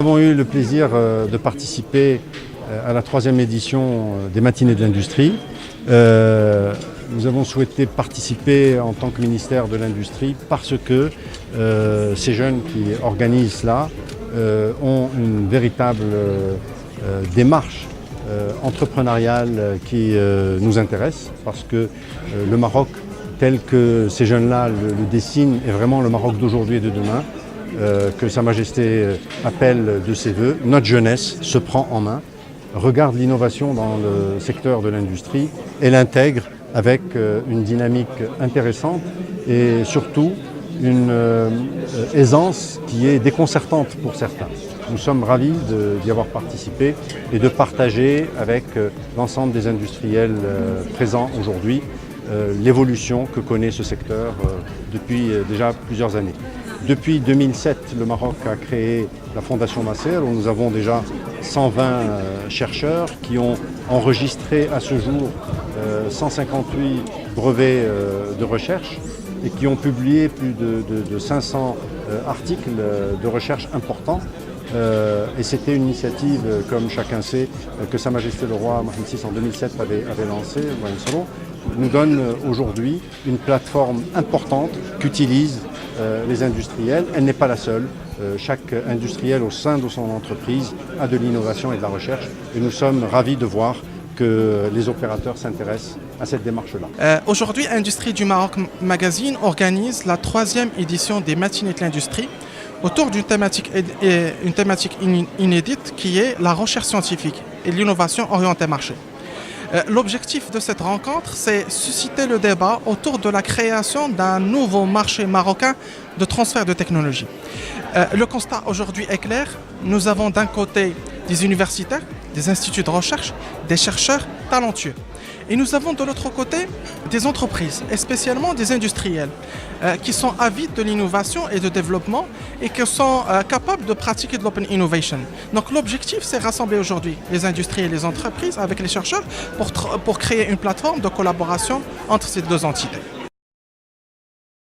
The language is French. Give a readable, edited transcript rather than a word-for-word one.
Nous avons eu le plaisir de participer à la 3e édition des Matinées de l'Industrie. Nous avons souhaité participer en tant que ministère de l'Industrie parce que ces jeunes qui organisent cela ont une véritable démarche entrepreneuriale qui nous intéresse, parce que le Maroc tel que ces jeunes-là le dessinent est vraiment le Maroc d'aujourd'hui et de demain, que Sa Majesté appelle de ses voeux. Notre jeunesse se prend en main, regarde l'innovation dans le secteur de l'industrie et l'intègre avec une dynamique intéressante et surtout une aisance qui est déconcertante pour certains. Nous sommes ravis d'y avoir participé et de partager avec l'ensemble des industriels présents aujourd'hui l'évolution que connaît ce secteur depuis déjà plusieurs années. Depuis 2007, le Maroc a créé la Fondation Masser, où nous avons déjà 120 chercheurs qui ont enregistré à ce jour 158 brevets de recherche et qui ont publié plus de 500 articles de recherche importants. Et c'était une initiative, comme chacun sait, que Sa Majesté le Roi Mohammed VI en 2007 avait lancée, nous donne aujourd'hui une plateforme importante qu'utilisent les industriels. Elle n'est pas la seule. Chaque industriel au sein de son entreprise a de l'innovation et de la recherche. Et nous sommes ravis de voir que les opérateurs s'intéressent à cette démarche-là. Aujourd'hui, Industrie du Maroc Magazine organise la 3e édition des Matinées de l'Industrie autour d'une thématique inédite qui est la recherche scientifique et l'innovation orientée marché. L'objectif de cette rencontre, c'est susciter le débat autour de la création d'un nouveau marché marocain de transfert de technologie. Le constat aujourd'hui est clair. Nous avons d'un côté des universitaires, des instituts de recherche, des chercheurs talentueux. Et nous avons de l'autre côté des entreprises, et spécialement des industriels, qui sont avides de l'innovation et de développement et qui sont capables de pratiquer de l'open innovation. Donc l'objectif, c'est rassembler aujourd'hui les industries et les entreprises avec les chercheurs pour créer une plateforme de collaboration entre ces deux entités.